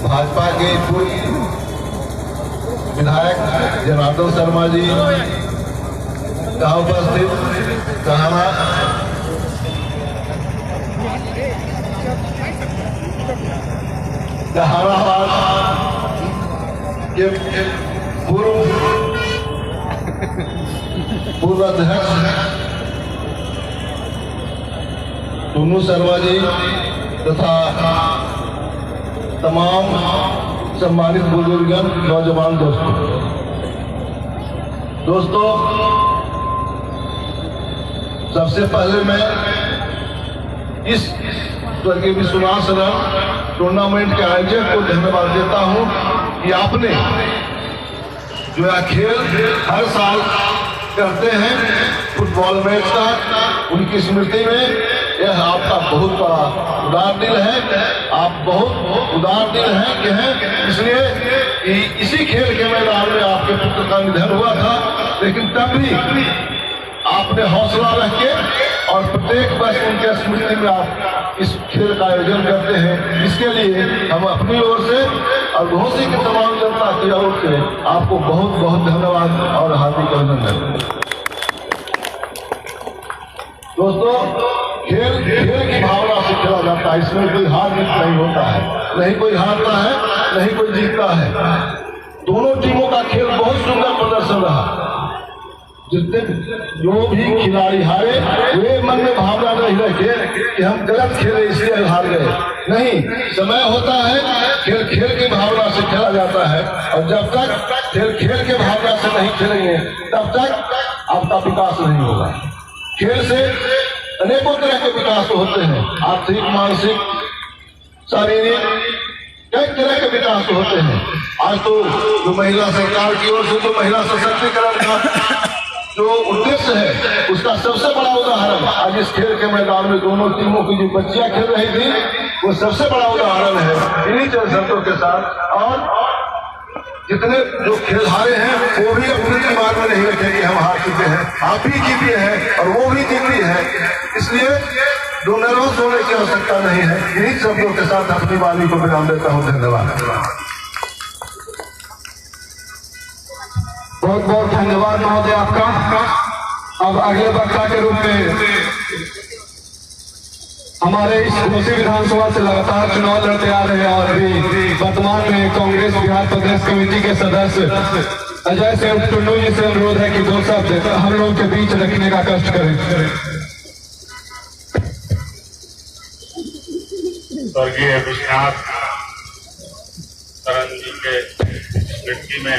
भाजपा के पूर्व विधायक जनार्दन शर्मा जी कहाँ उपस्थित, जहानाबाद के पूर्व अध्यक्ष टुन्नू शर्मा जी तथा तमाम सम्मानित बुजुर्गन, नौजवान दोस्तों, सबसे पहले मैं इस स्वर्गीय विश्वनाथ शरण टूर्नामेंट के आयोजक को धन्यवाद देता हूं कि आपने जो यह खेल हर साल करते हैं फुटबॉल मैच का, उनकी स्मृति में यह आपका बहुत बड़ा उदार दिल है। आप बहुत उदार दिल हैं इसलिए इसी खेल के मैदान में आपके पुत्र का निधन हुआ था, लेकिन तब भी आपने हौसला रख के और प्रत्येक वर्ष उनके स्मृति में आप इस खेल का आयोजन करते हैं। इसके लिए हम अपनी ओर से और घोसी की तमाम जनता की ओर से आपको बहुत बहुत धन्यवाद और हार्दिक अभिनंदन। दोस्तों, खेल की भावना से खेला जाता है, इसमें कोई हार जीत नहीं होता है, नहीं कोई हारता है, नहीं कोई जीतता है। दोनों टीमों का खेल बहुत सुंदर प्रदर्शन रहा। जितने जो भी खिलाड़ी हारे वे मन में भावना नहीं रखे कि हम गलत खेले इसलिए हार गए। नहीं, समय होता है, खेल की भावना से खेला जाता है, और जब तक खेल के भावना से नहीं खेलेंगे तब तक आपका विकास नहीं होगा। खेल से अनेकों तरह के विकास होते हैं, आर्थिक, मानसिक, शारीरिक, कई तरह के विकास होते हैं। आज तो जो महिला सरकार की ओर से जो महिला सशक्तिकरण का जो उद्देश्य है उसका सबसे बड़ा उदाहरण आज इस खेल के मैदान में दोनों टीमों की जो बच्चियां खेल रही थी वो सबसे बड़ा उदाहरण है इन्हीं शर्तों के साथ। और जितने जो खेल हारे हैं वो भी अपने दिमाग में नहीं रखे कि हम हार चुके हैं, आप भी जीते हैं और वो भी जीती है, इसलिए जो नर्वस होने की आवश्यकता नहीं है। इन्हीं शब्दों के साथ अपनी वाणी को विराम देता हूँ। धन्यवाद। बहुत बहुत धन्यवाद महोदय आपका। अब अगले वक्ता के रूप में हमारे इस घोसी विधानसभा से लगातार चुनाव लड़ते आ रहे हैं और अभी वर्तमान में कांग्रेस बिहार प्रदेश कमेटी के सदस्य अजय सिंह टुन्नू जी से अनुरोध है कि 2 शब्द हम लोगों के बीच रखने का कष्ट करें। स्वर्गीय विश्वनाथ शरण जी के स्मृति में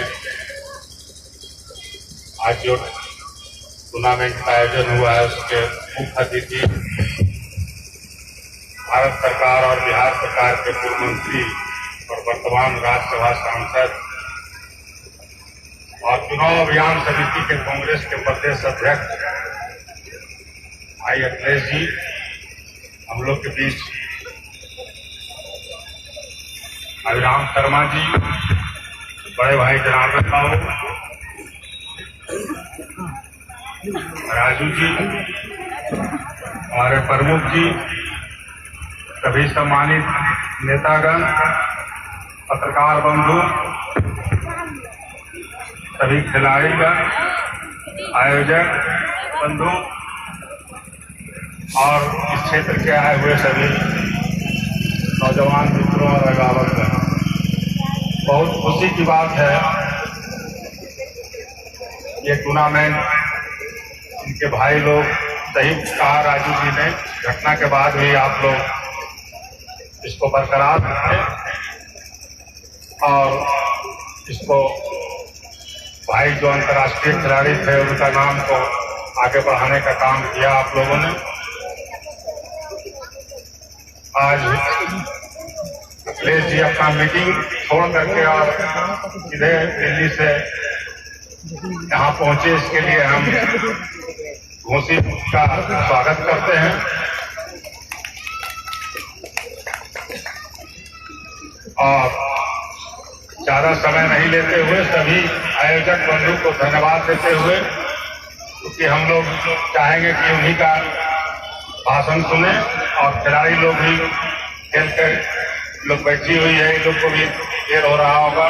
आज जो टूर्नामेंट का आयोजन हुआ है उसके मुख्य अतिथि भारत सरकार और बिहार सरकार के पूर्व मंत्री और वर्तमान राज्यसभा सांसद और चुनाव अभियान समिति के कांग्रेस के प्रदेश अध्यक्ष भाई अखिलेश जी, हम लोग के बीच अभिराम शर्मा जी, बड़े भाई जनार्दन बाबू, राजू जी, हमारे प्रमुख जी, सभी सम्मानित नेतागण, पत्रकार बंधु, सभी खिलाड़ीगण, आयोजक बंधु और इस क्षेत्र के आए हुए सभी नौजवान मित्रों और अभिभावकगण, बहुत खुशी की बात है ये टूर्नामेंट इनके भाई लोग, सही कहा राजू जी ने, घटना के बाद भी आप लोग इसको बरकरार रखें और इसको भाई जो अंतर्राष्ट्रीय खिलाड़ी थे उनका नाम को आगे बढ़ाने का काम किया आप लोगों ने। आज अखिलेश जी अपना मीटिंग छोड़ करके और सीधे दिल्ली से यहाँ पहुंचे, इसके लिए हम घोसी का स्वागत करते हैं। और ज्यादा समय नहीं लेते हुए सभी आयोजक बंधु को धन्यवाद देते हुए, क्योंकि हम लोग चाहेंगे कि उन्हीं का भाषण सुने और खिलाड़ी लोग भी खेल कर लोग बैठी हुई है, इन लोग को भी देर हो रहा होगा।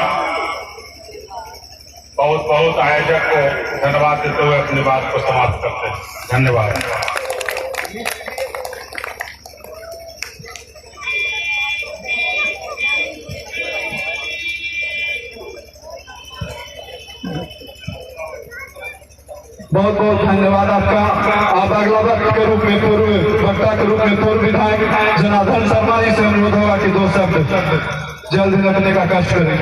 बहुत बहुत आयोजक को धन्यवाद देते हुए अपनी बात को समाप्त करते हैं। धन्यवाद। बहुत बहुत धन्यवाद आपका। आप अगला वक्त के रूप में पूर्व वक्ता के रूप में पूर्व विधायक जनार्दन शर्मा जी से अनुरोध होगा कि 2 शब्द जल्दी रखने का कष्ट करें।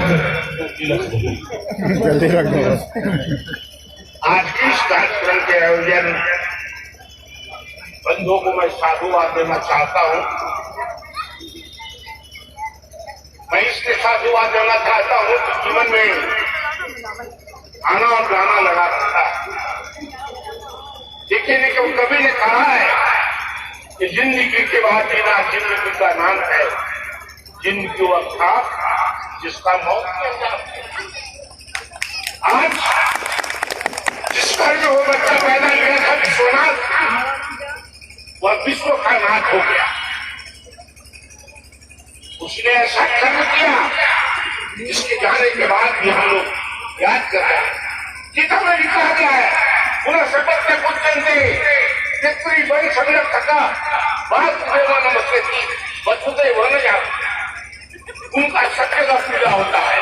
जल्दी रख दो। आज के इस कार्यक्रम के आयोजन बंधुओं को मैं साधुवाद देना चाहता हूँ। मैं इसलिए साधुवाद देना चाहता हूँ कि जीवन में आना और जाना लगा रहता है। लेकिन कवि ने कहा है कि जिंदगी के बाद जीना जिंदगी का नाम है, जिंदगी वो था जिसका मौत के अंजाम है। आज जिस घर में वो बच्चा पैदा हुआ था विश्वनाथ, वह विश्व का नाथ हो गया। उसने ऐसा कर्म किया जिसके जाने के बाद भी हम लोग याद कर रहे हैं। गीता में लिखा गया है, पुनः सत्य पूजन्ते पितृ बड़ी संगत थका बात नमस्ते की बचते वह न जाते। उनका सत्य का पूजा होता है,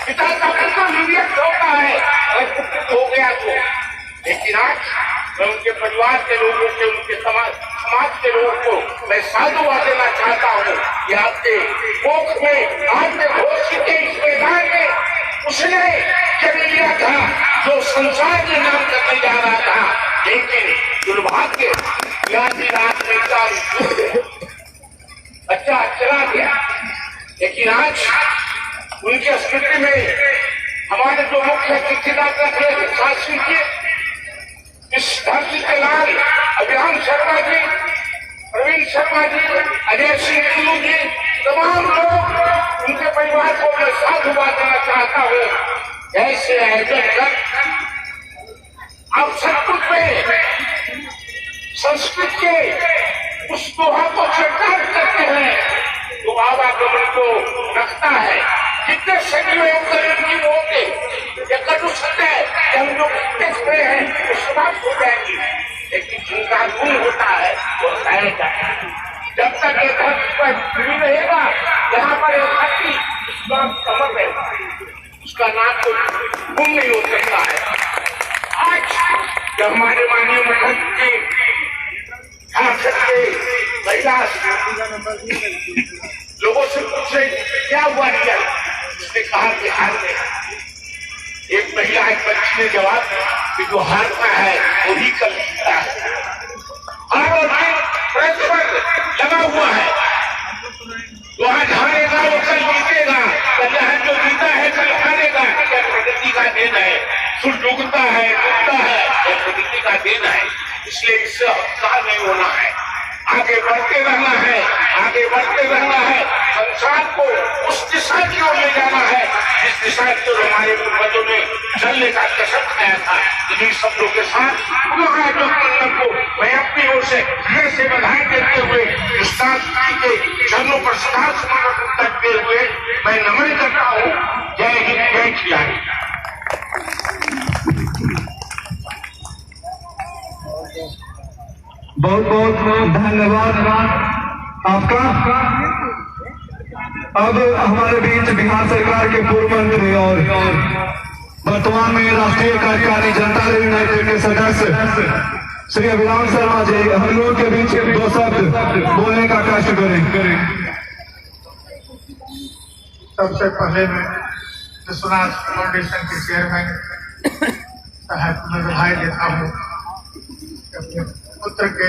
पिता का पुत्र निर्यत होता है अगर पुत्र हो गया तो। लेकिन आज मैं उनके परिवार के लोगों से, उनके समाज के लोगों को मैं साधुवाद देना चाहता हूँ कि आपके कोख में आपने घोषित के इस मैदान में उसने जन्म लिया था जो संसार में नाम करने जा रहा था। लेकिन दुर्भाग्य आधी रात में बच्चा चला गया। लेकिन आज उनकी स्मृति में हमारे जो मुख्य शिक्षित शासन के इस धरती के लाल अभिराम शर्मा जी, प्रवीण शर्मा जी, अजय सिंह कुल्लू जी, तमाम लोग उनके परिवार को मैं साधुवाद देना चाहता हूँ। ऐसे आयोजन कर आप सब कुछ में संस्कृत के उस दोहा को स्वीकार करते हैं तो आवागमन को रखता है। जितने सभी में की होंगे ये कटु सत्य है कि हम लोग देख रहे हैं वो समाप्त हो जाएंगे। लेकिन जिनका गुण होता है वो रहेगा। जब तक ये धरती पर भूमि रहेगा, यहाँ पर एक धरती कमर रहेगा, उसका नाम तो गुम नहीं हो सकता है। आज जब हमारे माननीय मुख्यमंत्री झारखंड के महिला लोगों से पूछे क्या हुआ रिया, उसने कहा कि हार गया। एक महिला एक बच्ची ने जवाब दिया कि जो हारता है वही कल जीतता है। और लगा हुआ है जो आज हारेगा वो कल जीतेगा, जहाँ जो जीता है कल हारेगा। क्या प्रगति का देन है, सूर्य उगता है डूबता है, यह प्रगति का देन है। इसलिए इससे हत्या नहीं होना है, आगे बढ़ते रहना है, आगे बढ़ते रहना है। संसार को उस दिशा की ओर ले जाना है जिस दिशा की ओर हमारे पूर्वजों ने चलने का कसम खाया था। इन्हीं शब्दों के साथ को मैं अपनी ओर से हृदय से बधाई देते हुए विश्वास के चरणों पर सदा समर्पण करते हुए मैं नमन करता हूँ। जय हिंद, जय खिलाड़ी। बहुत बहुत धन्यवाद आपका। अब हमारे बीच बिहार सरकार के पूर्व मंत्री और वर्तमान में राष्ट्रीय कार्यकारिणी जनता दल यूनाइटेड के सदस्य श्री अभिराम शर्मा जी हम लोग के बीच 2 शब्द बोलने का कष्ट करें। सबसे पहले मैं विश्वनाथ फाउंडेशन के चेयरमैन साहब को बधाई देता हूँ। अपने पुत्र के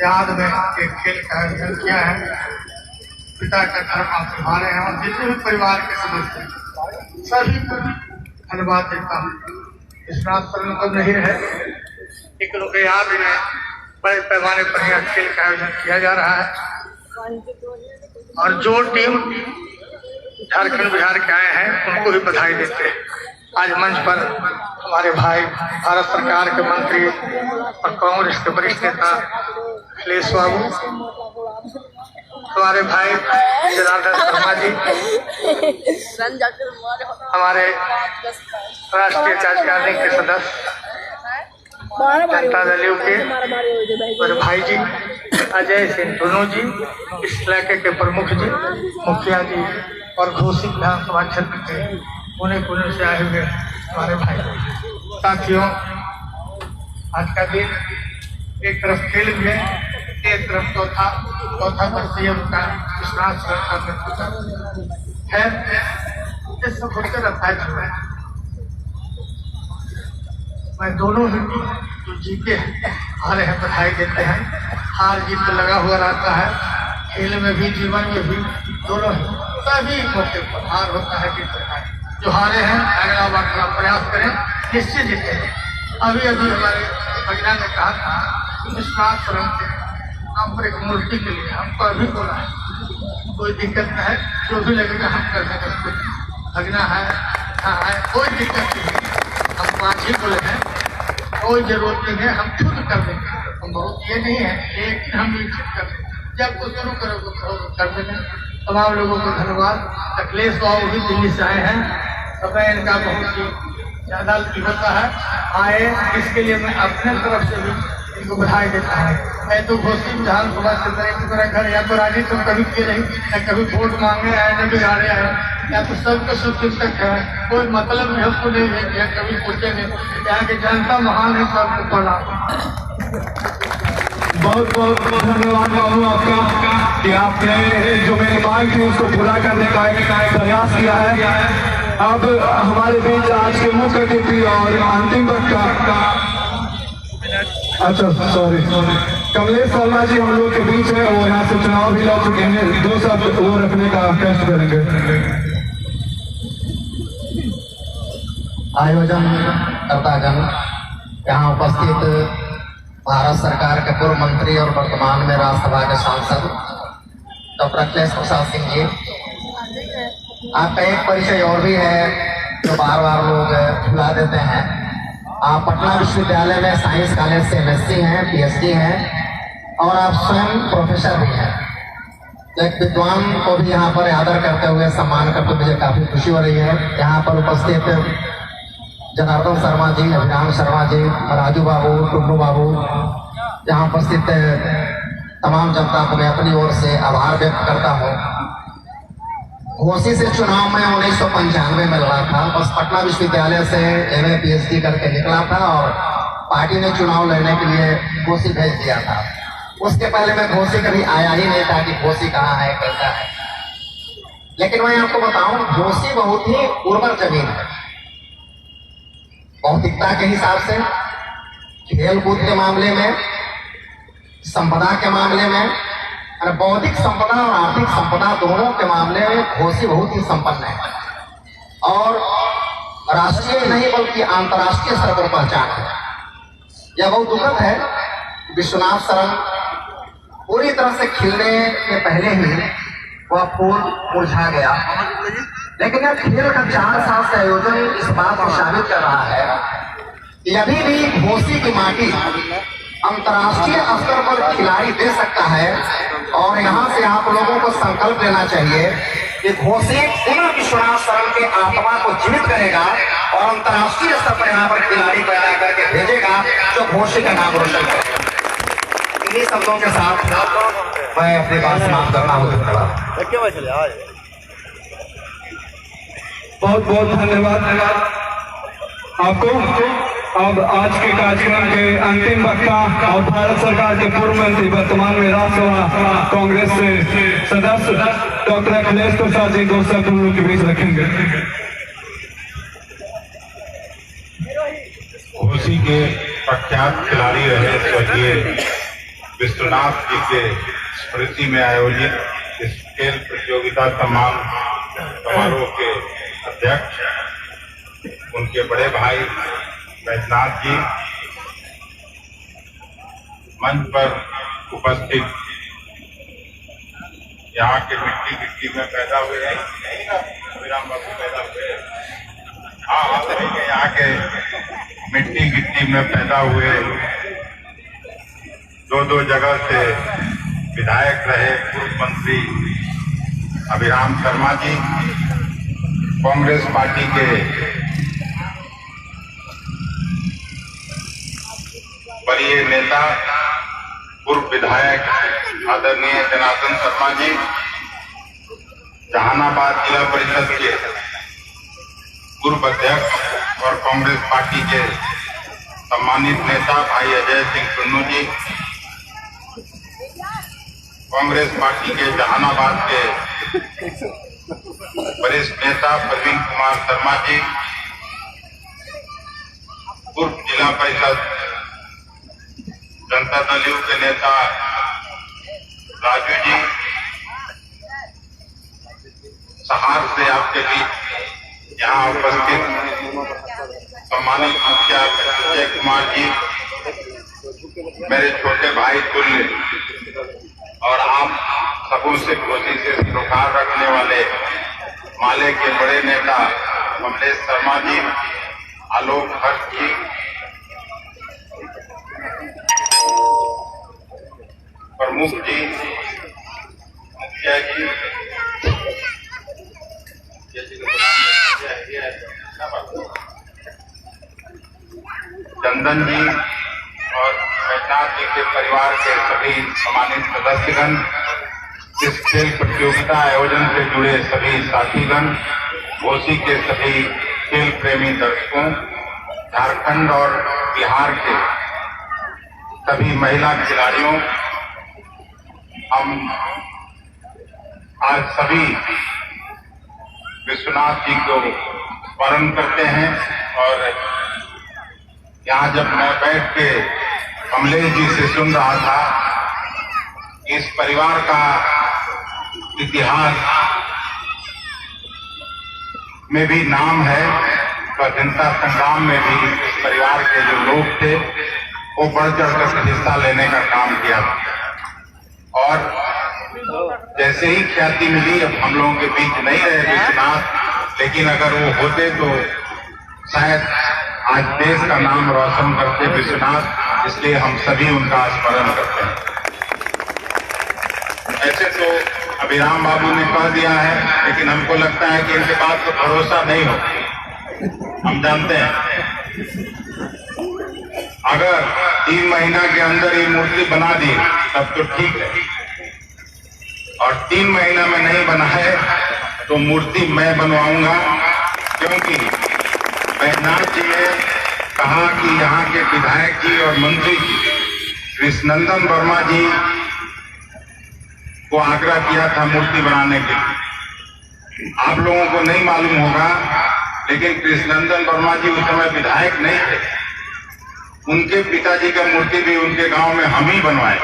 याद में एक खेल का आयोजन किया है, पिता का धर्म आप निभाने हैं और जितने भी परिवार के सदस्य सभी को धन्यवाद देता हूँ। विश्वनाथ शर्मा को नहीं है लेकिन उनके याद में बड़े पैमाने पर यह खेल का आयोजन किया जा रहा है। और जो टीम झारखंड बिहार के आए हैं उनको भी बधाई देते हैं। आज मंच पर हमारे भाई भारत सरकार के मंत्री और कांग्रेस के वरिष्ठ नेता अखिलेश बाबू हमारे भाई जनार्दन शर्मा जी, हमारे राष्ट्रीय कार्यकारिणी के सदस्य जनता दल यू के और भाई जी अजय सिंह टुन्नू जी, इस इलाके के प्रमुख जी, मुखिया जी और घोसी विधानसभा क्षेत्र के कोने कोने से आए हुए हमारे भाई साथियों, आज का दिन एक तरफ खेल में, एक तरफ चौथा वर्षीय उनका विश्वास है। ये सब होते रहता है। मैं दोनों ही जो जीते हैं हारे हैं बधाई देते हैं। हार जीत तो लगा हुआ रहता है, खेल में भी जीवन में भी दोनों ही सभी मौके पर हार होता है जीत होता है। जो हारे हैं अगला बार थोड़ा प्रयास करें, निश्चित जीते। अभी हमारे महिला ने कहा था विश्वास हम पर एक मूर्ति के लिए हमको अभी बोला है, कोई दिक्कत नहीं है, जो भी लगेगा हम कर देंगे। भगना है कोई दिक्कत नहीं, हम 5 ही बोले हैं, कोई जरूरत नहीं है, हम खुद कर देंगे। हम बहुत ये नहीं है लेकिन हम निश्चित कर देंगे, जब तो शुरू करोगे कर देंगे। तमाम लोगों को धन्यवाद। अखिलेश बाबू भी दिल्ली से आए हैं, समय इनका बहुत ही ज्यादा होता है, आए इसके लिए मैं अपने तरफ से भी इनको बधाई देता हूँ। मैं तो घोसी विधानसभा से मेरा घर या तो राजनीति कभी किए नहीं, या कभी वोट मांगे आए न बिगाड़े आए, या तो सबके सब चिंतक है, कोई मतलब नहीं हमको नहीं है या कभी सोचेंगे। यहाँ की जनता महान है, सबको पड़ा। बहुत बहुत धन्यवाद बाबू आपका कि आपने जो मेरी मांग थी उसको पूरा करने का प्रयास किया है। अब हमारे बीच आज के मुख्य अतिथि और अंतिम वक्ता, अच्छा सॉरी, कमलेश शर्मा जी हम लोग के बीच है, वो यहाँ से चुनाव भी लड़ चुके हैं, 2 शब्द वो रखने का कष्ट करेंगे। आयोजन करता जन, यहाँ उपस्थित भारत सरकार के पूर्व मंत्री और वर्तमान में राज्यसभा के सांसद डॉक्टर अखिलेश प्रसाद सिंह जी, आपका एक परिचय और भी है जो बार बार लोग भुला देते हैं। आप पटना विश्वविद्यालय में साइंस कॉलेज से MSc हैं, PhD हैं और आप स्वयं प्रोफेसर भी हैं। एक विद्वान को भी यहाँ पर आदर करते हुए सम्मान करते मुझे काफी खुशी हो रही है। यहाँ पर उपस्थित जनार्दन शर्मा जी, अभिराम शर्मा जी, राजू बाबू, टुन्नू बाबू, यहाँ उपस्थित तमाम जनता को मैं अपनी ओर से आभार व्यक्त करता हूँ। घोसी से चुनाव में 1995 में लड़ा था, बस पटना विश्वविद्यालय से MA PhD करके निकला था और पार्टी ने चुनाव लड़ने के लिए घोसी भेज दिया था। उसके पहले मैं घोसी कभी आया ही नहीं था कि घोसी कहाँ है कैसा है। लेकिन मैं आपको बताऊं, घोसी बहुत ही उर्वर जमीन है, भौतिकता के हिसाब से, खेल कूद के मामले में, संपदा के मामले में, बौद्धिक संपदा और आर्थिक संपदा दोनों के मामले में घोसी बहुत ही संपन्न है और राष्ट्रीय नहीं बल्कि अंतर्राष्ट्रीय स्तर पर पहचान है। यह बहुत दुखद है, विश्वनाथ शरण पूरी तरह से खिलने के पहले ही वह फूल मुरझा गया। लेकिन यह खेल का 4 साल से आयोजन इस बात को साबित कर रहा है कि अभी भी घोसी की माटी अंतर्राष्ट्रीय स्तर पर खिलाड़ी दे सकता है और यहाँ से आप लोगों को संकल्प लेना चाहिए कि घोसी पुनः विश्वनाथ शरण के आत्मा को जीवित करेगा और अंतर्राष्ट्रीय स्तर पर यहाँ पर खिलाड़ी पैदा करके भेजेगा जो घोसी का नाम रोशन करेगा। इन्हीं शब्दों के साथ मैं अपनी बात समाप्त करना हूँ। धन्यवाद। बहुत बहुत धन्यवाद आपको। अब आज के कार्यक्रम के अंतिम वक्ता और भारत सरकार के पूर्व मंत्री वर्तमान में राज्यसभा कांग्रेस से सदस्य डॉक्टर अखिलेश प्रसाद जी 2 शब्द हम लोग के बीच रखेंगे। घोसी के प्रख्यात खिलाड़ी रहे स्वर्गीय विश्वनाथ जी के स्मृति में आयोजित इस खेल प्रतियोगिता तमाम समारोह के अध्यक्ष, उनके बड़े भाई बैजनाथ जी, मंच पर उपस्थित यहाँ के मिट्टी गिट्टी में पैदा हुए अभिराम बाबू पैदा हुए, हाँ यहाँ के मिट्टी गिट्टी में पैदा हुए, 2 जगह से विधायक रहे पूर्व मंत्री अभिराम शर्मा जी, कांग्रेस पार्टी के वरीय नेता पूर्व विधायक आदरणीय जनार्दन शर्मा जी, जहानाबाद जिला परिषद के पूर्व अध्यक्ष और कांग्रेस पार्टी के सम्मानित नेता भाई अजय सिंह टुन्नू जी, कांग्रेस पार्टी के जहानाबाद के वरिष्ठ नेता प्रवीण कुमार शर्मा जी, पूर्व जिला परिषद जनता दल यू के नेता राजू जी, सहार से आपके बीच यहाँ उपस्थित सम्मानित मुखिया विजय कुमार जी, मेरे छोटे भाई तुल्य और आप सबों से घोषी से सरोकार रखने वाले माले के बड़े नेता कमलेश शर्मा जी, आलोक हर्ष जी, प्रमुख जी, मुखिया जी, चंदन जी और बैजनाथ जी के परिवार के सभी सम्मानित सदस्यगण, इस खेल प्रतियोगिता आयोजन से जुड़े सभी साथीगण, घोसी के सभी खेल प्रेमी दर्शकों, झारखंड और बिहार के सभी महिला खिलाड़ियों, हम आज सभी विश्वनाथ जी को स्मरण करते हैं। और यहाँ जब मैं बैठ के कमलेश जी से सुन रहा था, इस परिवार का इतिहास में भी नाम है, स्वतंत्रता संग्राम में भी इस परिवार के जो लोग थे वो बढ़ चढ़कर हिस्सा लेने का काम किया और जैसे ही ख्याति मिली, अब हम लोगों के बीच नहीं रहे विश्वनाथ, लेकिन अगर वो होते तो शायद आज देश का नाम रोशन करते विश्वनाथ, इसलिए हम सभी उनका स्मरण करते हैं। ऐसे तो अभिराम बाबू ने कह दिया है, लेकिन हमको लगता है कि इनके बात पर भरोसा नहीं हो। हम जानते हैं अगर 3 महीना के अंदर ये मूर्ति बना दी तब तो ठीक है, और 3 महीना में नहीं बना है तो मूर्ति मैं बनवाऊंगा, क्योंकि बैजनाथ जी ने कहा कि यहाँ के विधायक जी और मंत्री जी कृष्णनंदन वर्मा जी को आग्रह किया था मूर्ति बनाने के लिए। आप लोगों को नहीं मालूम होगा, लेकिन कृष्णनंदन वर्मा जी उस समय विधायक नहीं थे, उनके पिताजी का मूर्ति भी उनके गांव में हम ही बनवाए,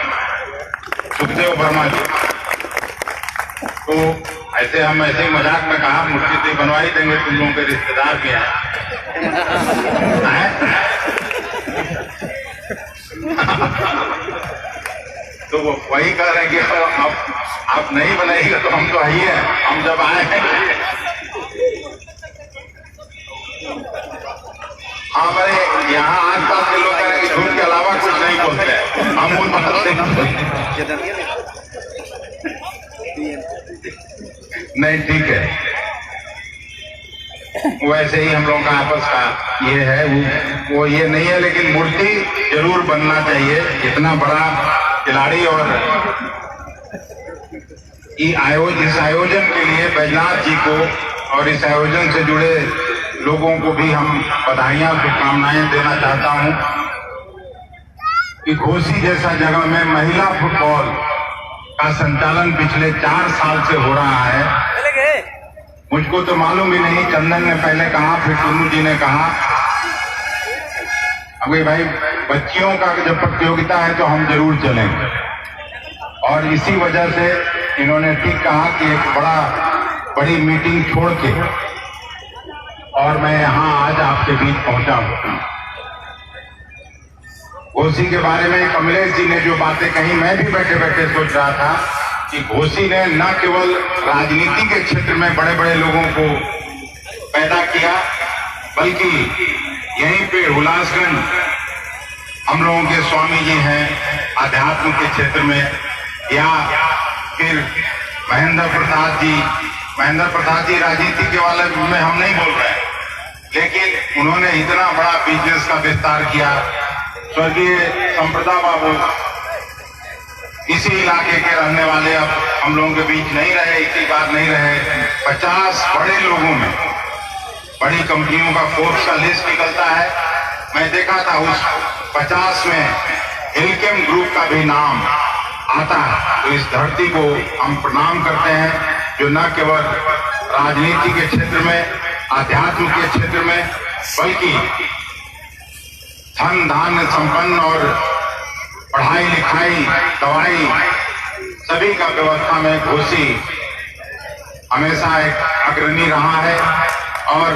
सुखदेव वर्मा जी। तो ऐसे हम ऐसे ही मजाक में कहा मूर्ति तो बनवा ही देंगे, तुम लोगों के रिश्तेदार भी हैं। तो वो वही कह रहे हैं कि अब आप नहीं बनाइएगा तो हम तो आइए, हम जब आए हैं। हाँ भाई, यहाँ आसपास के लोग कह रहे हैं कि झूठ के अलावा कुछ नहीं बोलते हैं, हम उन बात नहीं, ठीक है। वैसे ही हम लोगों का आपस का ये है, वो ये नहीं है, लेकिन मूर्ति जरूर बनना चाहिए। इतना बड़ा खिलाड़ी और इस आयोजन के लिए बैजनाथ जी को और इस आयोजन से जुड़े लोगों को भी हम बधाइयां शुभकामनाएं देना चाहता हूं कि घोसी जैसा जगह में महिला फुटबॉल का संचालन पिछले 4 साल से हो रहा है। मुझको तो मालूम ही नहीं, चंदन ने पहले कहा, फिर टुन्नू जी ने कहा। अभी भाई बच्चियों का जब प्रतियोगिता है तो हम जरूर चलेंगे, और इसी वजह से इन्होंने ठीक कहा कि एक बड़ी मीटिंग छोड़ के और मैं यहाँ आज आपके बीच पहुंचा हूं। घोसी के बारे में कमलेश जी ने जो बातें कही, मैं भी बैठे बैठे सोच रहा था कि घोसी ने न केवल राजनीति के क्षेत्र में बड़े बड़े लोगों को पैदा किया, बल्कि यहीं पे हुलासगंज हम लोगों के स्वामी जी हैं, आध्यात्म के क्षेत्र में या फिर महेंद्र प्रसाद जी राजनीति के वाले में हम नहीं बोल रहे हैं, लेकिन उन्होंने इतना बड़ा बिजनेस का विस्तार किया। स्वर्गीय संप्रदा बाबू इसी इलाके के रहने वाले अब हम लोगों के बीच नहीं रहे, इसी बार नहीं रहे। 50 बड़े लोगों में बड़ी कंपनियों का फोर्स का लिस्ट निकलता है। मैं देखा था उस 50 में हिलकेम ग्रुप का भी नाम आता है। तो इस धरती को हम प्रणाम करते हैं जो न केवल राजनीति के क्षेत्र में, आध्यात्म के क्षेत्र में, बल्कि धन धान्य संपन्न और पढ़ाई लिखाई दवाई सभी का व्यवस्था में घोषी हमेशा एक अग्रणी रहा है। और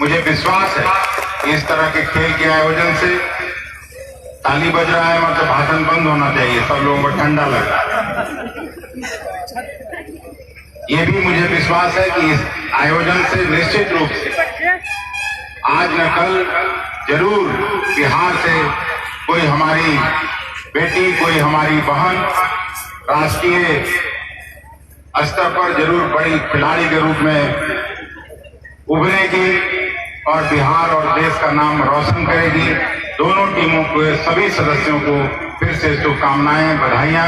मुझे विश्वास है कि इस तरह के खेल के आयोजन से ताली बज रहा है, मतलब भाषण बंद होना चाहिए, सब लोगों को ठंडा लग रहा है। ये भी मुझे विश्वास है कि इस आयोजन से निश्चित रूप से आज न कल जरूर बिहार से कोई हमारी बेटी, कोई हमारी बहन राष्ट्रीय स्तर पर जरूर बड़ी खिलाड़ी के रूप में उभरेगी और बिहार और देश का नाम रोशन करेगी। दोनों टीमों के सभी सदस्यों को फिर से शुभकामनाएं, बधाइयां।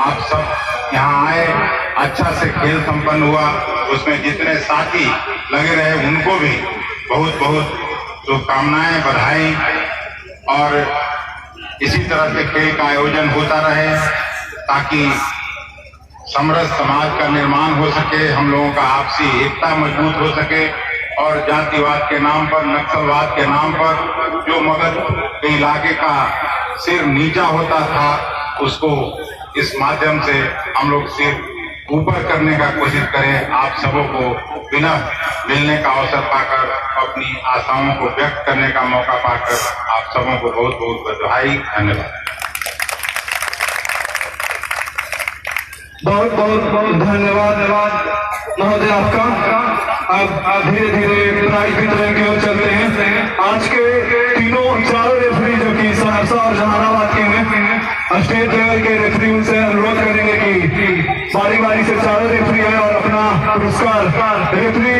आप सब यहाँ आए, अच्छा से खेल संपन्न हुआ, उसमें जितने साथी लगे रहे उनको भी बहुत बहुत शुभकामनाएं, बधाई। और इसी तरह से खेल का आयोजन होता रहे ताकि समृद्ध समाज का निर्माण हो सके, हम लोगों का आपसी एकता मजबूत हो सके और जातिवाद के नाम पर, नक्सलवाद के नाम पर जो मगध के इलाके का सिर नीचा होता था उसको इस माध्यम से हम लोग सिर ऊपर करने का कोशिश करें। आप सबों को बिना मिलने का अवसर पाकर, अपनी आशाओं को व्यक्त करने का मौका पाकर आप सबों को बहुत बहुत बधाई, धन्यवाद। बहुत बहुत धन्यवाद महोदय आपका। अब धीरे धीरे प्राइज वितरण की ओर चलते हैं। आज के चारों रेफरी जो कि सहरसा और जहानाबाद के हैं, स्टेट लेवल के रेफरी, उनसे अनुरोध करेंगे कि बारी बारी से चारों रेफरी है और अपना पुरस्कार रेफरी,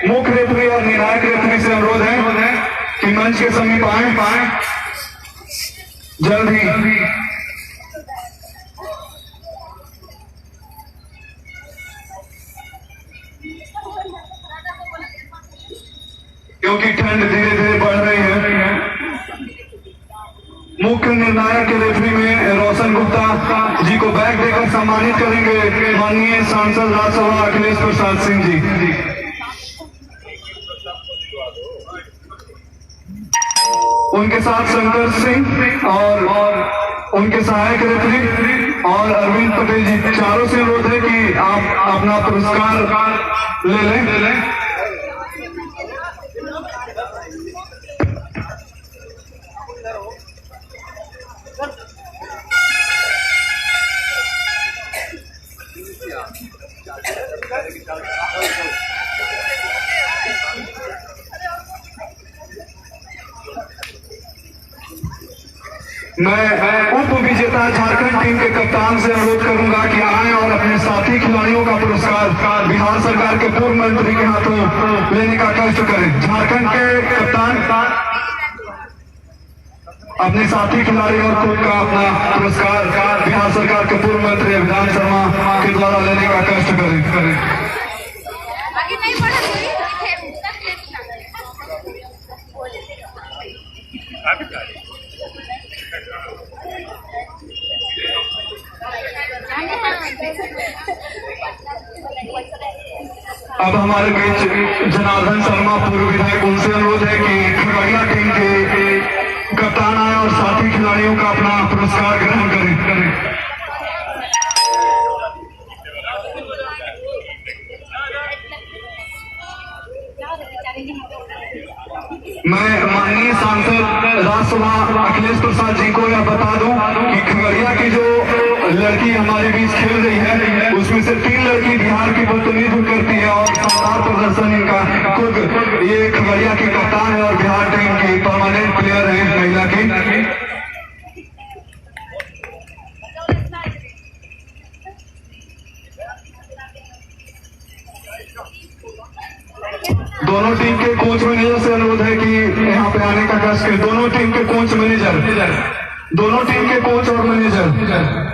मुख्य रेफरी और निर्णायक रेफरी से अनुरोध है कि मंच के समीप आए जल्द ही। क्योंकि ठंड धीरे धीरे बढ़ रही है। मुख्य निर्णायक के रेफरी में रोशन गुप्ता जी को बैग देकर सम्मानित करेंगे माननीय सांसद राज्यसभा अखिलेश प्रसाद सिंह जी। उनके साथ शंकर सिंह और उनके सहायक रेफरी और अरविंद पटेल जी, चारों से अनुरोध है कि आप अपना पुरस्कार ले लें। मैं उप विजेता झारखंड टीम के कप्तान से अनुरोध करूंगा कि आए और अपने साथी खिलाड़ियों का पुरस्कार बिहार सरकार के पूर्व मंत्री के हाथों लेने का कष्ट करें। झारखंड के कप्तान अपने साथी खिलाड़ी और खुद का अपना पुरस्कार बिहार सरकार के पूर्व मंत्री अभिधान शर्मा के द्वारा लेने का कष्ट करें। अब हमारे बीच जनार्दन शर्मा पूर्व विधायक, उनसे अनुरोध है कि खगड़िया टीम के कप्तान आए और साथी खिलाड़ियों का अपना पुरस्कार ग्रहण करें। मैं माननीय सांसद राज्यसभा अखिलेश प्रसाद जी को यह बता दूं कि खगड़िया की जो लड़की हमारे बीच खेल रही है उसमें से 3 लड़की बिहार की प्रतिनिधित्व करती है और शानदार प्रदर्शन इनका खुद ये खगड़िया की कप्तान है और बिहार टीम की परमानेंट प्लेयर है महिला की। दोनों टीम के कोच मैनेजर से अनुरोध है कि यहाँ पे आने का कष्ट करें। दोनों टीम के कोच मैनेजर, दोनों टीम के कोच और मैनेजर